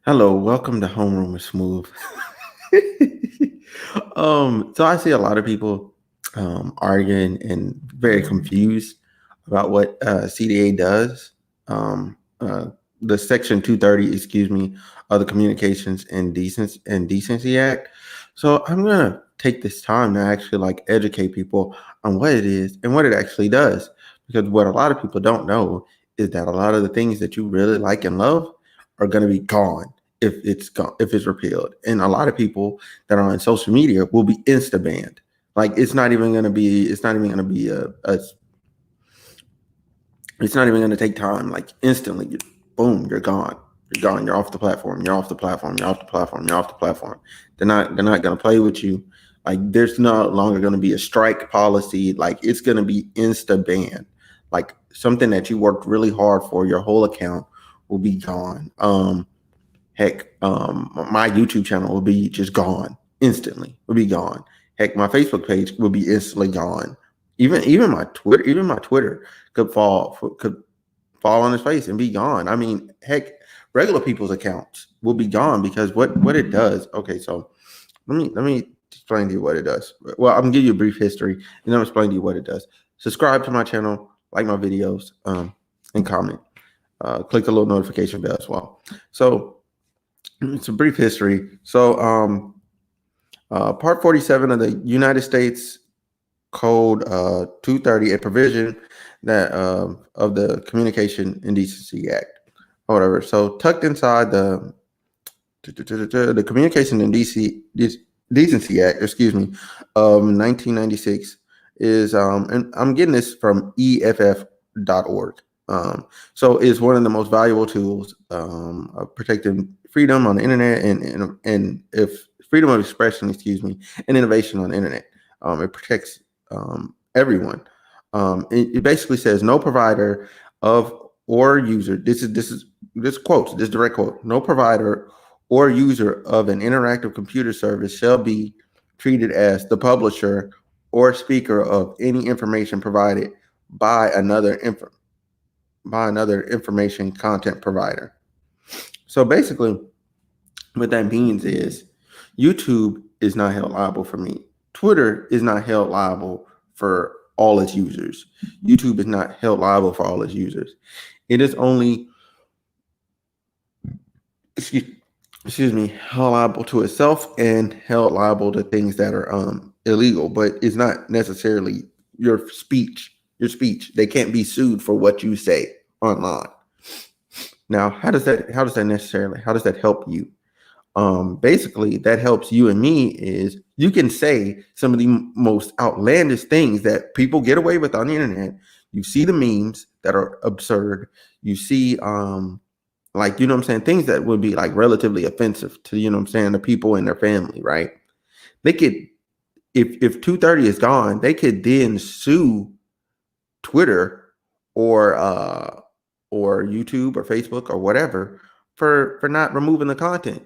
Hello, welcome to Homeroom with Smooth. So I see a lot of people arguing and very confused about what CDA does. The Section 230, excuse me, of the Communications and Decency Act. So I'm gonna take this time to actually like educate people on what it is and what it actually does. Because what a lot of people don't know is that a lot of the things that you really like and love are gonna be gone if it's repealed. And a lot of people that are on social media will be insta banned. Like it's not even gonna be a it's not even gonna take time. Like instantly, boom, you're gone. You're gone. You're off the platform. You're off the platform. You're off the platform. You're off the platform. They're not gonna play with you. Like there's no longer gonna be a strike policy. Like it's gonna be insta banned. Like something that you worked really hard for, your whole account will be gone. Heck, my YouTube channel will be just gone instantly. Will be gone. Heck, my Facebook page will be instantly gone. Even my Twitter could fall on its face and be gone. I mean, heck, regular people's accounts will be gone because what it does. Okay, so let me explain to you what it does. Well, I'm gonna give you a brief history, and then I'll explain to you what it does. Subscribe to my channel, like my videos, and comment. Click the little notification bell as well. So it's a brief history. So, Part 47 of the United States Code 230, a provision that of the Communication and Decency Act, or whatever. So, tucked inside the Communication and Decency Act, excuse me, 1996 is, and I'm getting this from EFF.org. So it's one of the most valuable tools of protecting freedom on the internet and if freedom of expression, excuse me, and innovation on the internet. It protects everyone. It basically says no provider of or user. This quote, this direct quote. No provider or user of an interactive computer service shall be treated as the publisher or speaker of any information provided by another information content provider. So basically, what that means is YouTube is not held liable for me. Twitter is not held liable for all its users. YouTube is not held liable for all its users. It is only, excuse, excuse me, held liable to itself and held liable to things that are illegal, but it's not necessarily your speech. Your speech. They can't be sued for what you say online. Now, how does that help you? Basically, that helps you and me is you can say some of the most outlandish things that people get away with on the internet. You see the memes that are absurd. You see, like, you know what I'm saying, things that would be like relatively offensive to, you know what I'm saying, the people and their family, right? They could, if 230 is gone, they could then sue Twitter or YouTube or Facebook or whatever for not removing the content.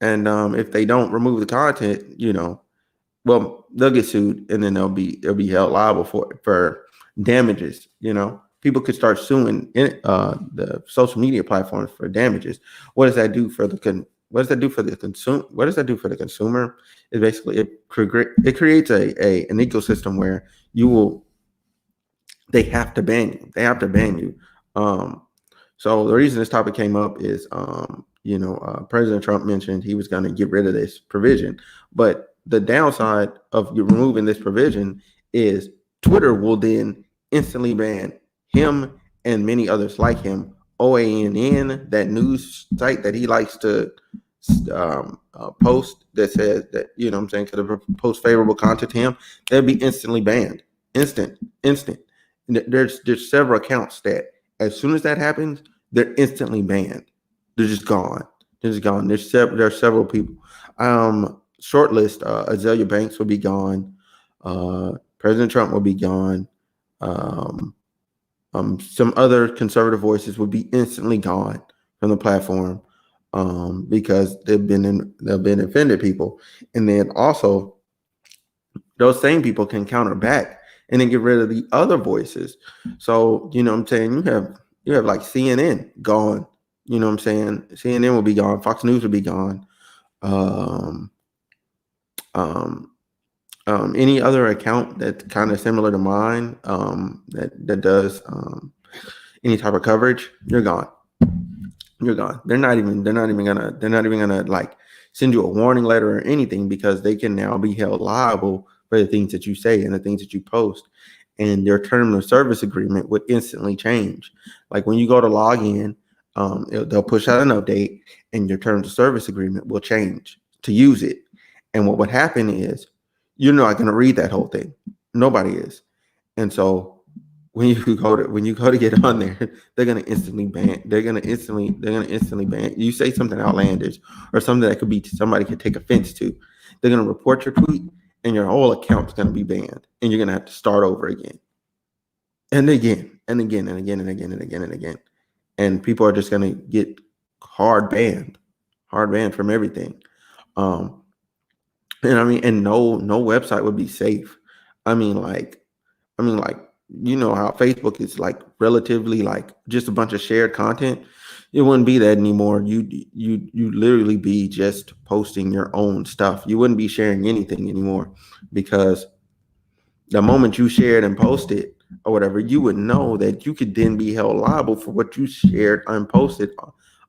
And if they don't remove the content, well, they'll get sued, and then they'll be held liable for damages. People could start suing the social media platforms for damages. What does that do for what does that do for the consumer? What does that do for the consumer? Is basically it creates an ecosystem where they have to ban you. They have to ban you. So the reason this topic came up is, President Trump mentioned he was going to get rid of this provision, but the downside of removing this provision is Twitter will then instantly ban him and many others like him. OANN, that news site that he likes to post that says that, you know what I'm saying, could post favorable content to him, they'll be instantly banned. Instant. There's several accounts that as soon as that happens, they're instantly banned. They're just gone. There's several people. Short list. Azalea Banks will be gone. President Trump will be gone. Some other conservative voices will be instantly gone from the platform because they've been offended people, and then also those same people can counter back and then get rid of the other voices. So, you know what I'm saying? You have like CNN gone. You know what I'm saying? CNN will be gone. Fox News will be gone. Um, um, any other account that's kind of similar to mine, that does any type of coverage, you're gone. You're gone. They're not even gonna like send you a warning letter or anything, because they can now be held liable for the things that you say and the things that you post. And their term of service agreement would instantly change. Like when you go to log in, they'll push out an update, and your terms of service agreement will change to use it. And what would happen is you're not going to read that whole thing. Nobody is. And so when you go to get on there, they're gonna instantly ban. They're gonna instantly ban. You say something outlandish or something that could be somebody could take offense to. They're gonna report your tweet, and your whole account's gonna be banned, and you're gonna have to start over again, and again, and again, and again, and again, and again, and again. And people are just gonna get hard banned from everything. Um, and I mean, and no website would be safe. I mean, like like, you know how Facebook is like relatively like just a bunch of shared content. It wouldn't be that anymore. You literally be just posting your own stuff. You wouldn't be sharing anything anymore, because the moment you shared and posted or whatever, you would know that you could then be held liable for what you shared and posted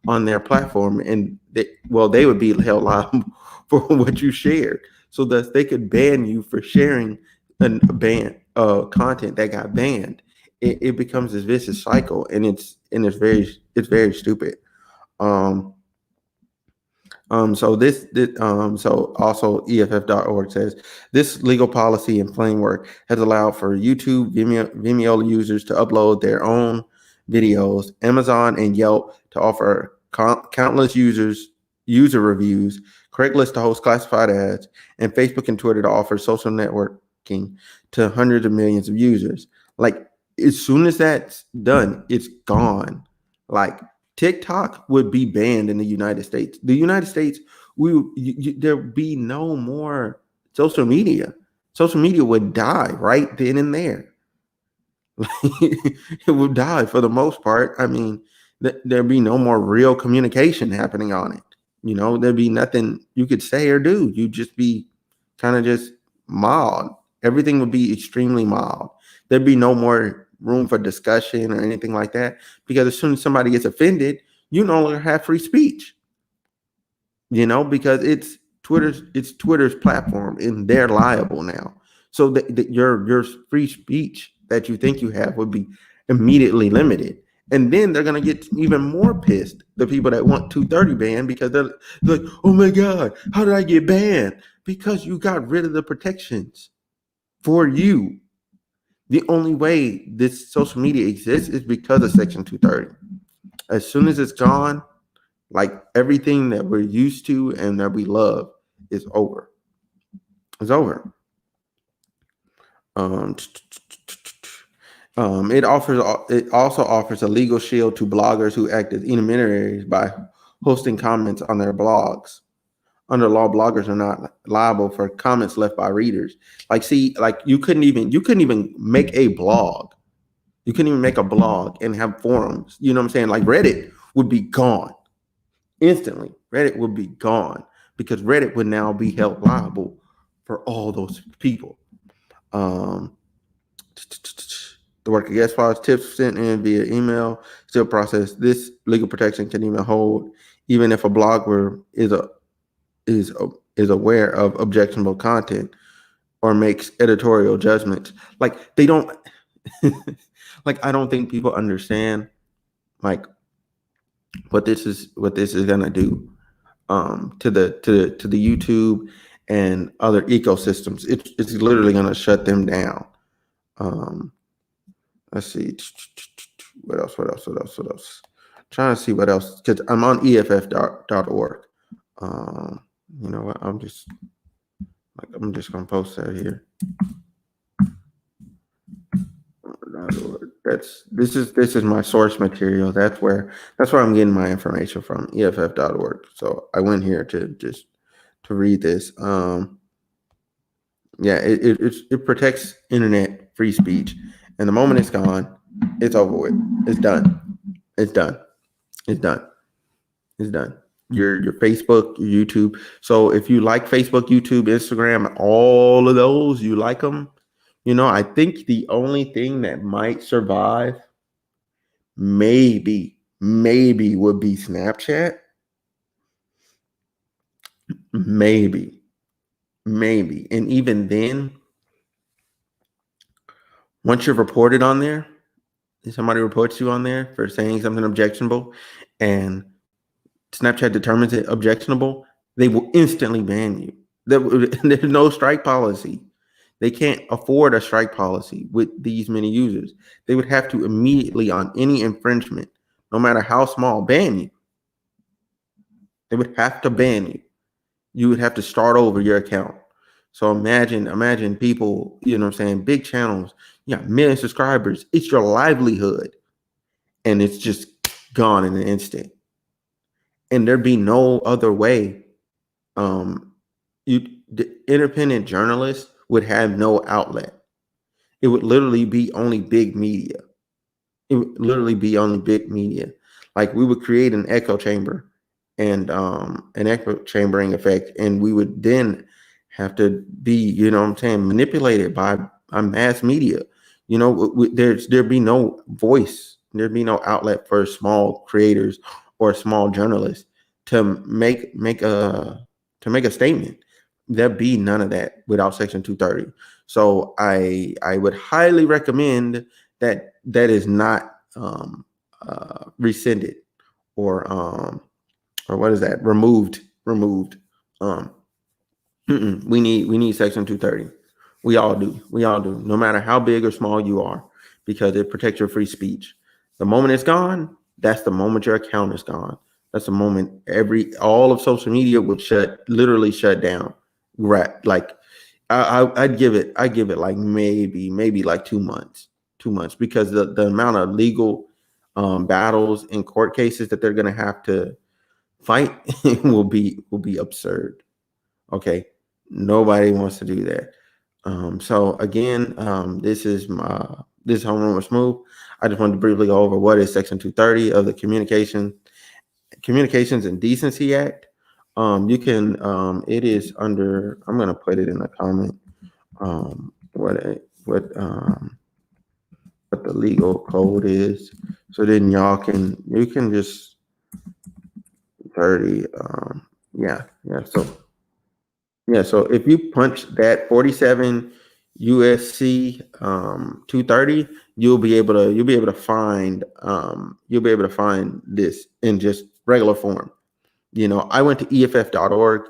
on their platform, and they would be held liable for what you shared. So thus they could ban you for sharing content that got banned. It becomes this vicious cycle, and it's very stupid. Um, so also EFF.org says this legal policy and framework has allowed for YouTube, Vimeo users to upload their own videos, Amazon and Yelp to offer countless user reviews, Craigslist to host classified ads, and Facebook and Twitter to offer social networking to hundreds of millions of users. Like, as soon as that's done, it's gone. Like, TikTok would be banned in the United States. The United States, there'd be no more social media. Social media would die right then and there. It would die for the most part. I mean, there'd be no more real communication happening on it. There'd be nothing you could say or do. You'd just be kind of just mild. Everything would be extremely mild. There'd be no more room for discussion or anything like that, because as soon as somebody gets offended, you no longer have free speech. Because it's Twitter's platform, and they're liable now. So that your free speech that you think you have would be immediately limited. And then they're gonna get even more pissed, the people that want 230 banned, because they're like, oh my God, how did I get banned? Because you got rid of the protections for you. The only way this social media exists is because of Section 230. As soon as it's gone, like, everything that we're used to and that we love is over. It's over. It also offers a legal shield to bloggers who act as intermediaries by hosting comments on their blogs. Under law, bloggers are not liable for comments left by readers. Like, see, like, you couldn't even make a blog. You couldn't even make a blog and have forums. You know what I'm saying? Like, Reddit would be gone instantly. Reddit would be gone, because Reddit would now be held liable for all those people. The work of guest files, tips sent in via email, still processed. This legal protection can even hold, even if a blogger is aware of objectionable content or makes editorial judgments. Like, they don't like, I don't think people understand, like, what this is gonna do to the YouTube and other ecosystems. It's literally gonna shut them down. Let's see. What else? Trying to see what else, because I'm on EFF.org. You know what? I'm just gonna post that here. This is my source material. That's where I'm getting my information from, EFF.org. So I went here to read this. Yeah, it protects internet free speech, and the moment it's gone, it's over with. It's done. It's done. It's done. Your Facebook, your YouTube. So if you like Facebook, YouTube, Instagram, all of those, you like them. I think the only thing that might survive, maybe would be Snapchat. Maybe. And even then, once you're reported on there, somebody reports you on there for saying something objectionable, and Snapchat determines it objectionable, they will instantly ban you. There's no strike policy. They can't afford a strike policy with these many users. They would have to immediately, on any infringement, no matter how small, ban you. They would have to ban you. You would have to start over your account. So imagine people, you know what I'm saying, big channels, you got million subscribers. It's your livelihood. And it's just gone in an instant. And there'd be no other way. The independent journalists would have no outlet. It would literally be only big media. It would literally be only big media. Like, we would create an echo chamber and an echo chambering effect, and we would then have to be, you know what I'm saying, manipulated by mass media. There'd be no voice. There'd be no outlet for small creators or small journalists to make a statement. There'd be none of that without Section 230. So I would highly recommend that is not rescinded or what is that, removed. We need Section 230. We all do, no matter how big or small you are, because it protects your free speech. The moment it's gone, that's the moment your account is gone. That's the moment all of social media would literally shut down. Right. Like, I'd give it like maybe like 2 months, because the amount of legal battles and court cases that they're going to have to fight will be absurd. Okay. Nobody wants to do that. So again, this is Home Run with Smooth. I just wanted to briefly go over what is Section 230 of the Communications and Decency Act. You can, it is under, I'm going to put it in the comment, what the legal code is. So then you can just 30, so if you punch that 47 USC 230, you'll be able to find this in just regular form. I went to EFF.org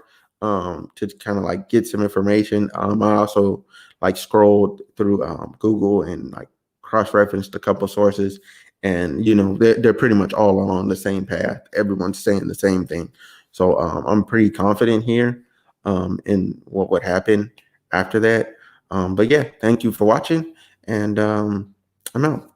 to kind of like get some information. I also like scrolled through Google and like cross-referenced a couple sources, and they're pretty much all along the same path. Everyone's saying the same thing. So I'm pretty confident here in what would happen after that. But yeah, thank you for watching, and I'm out.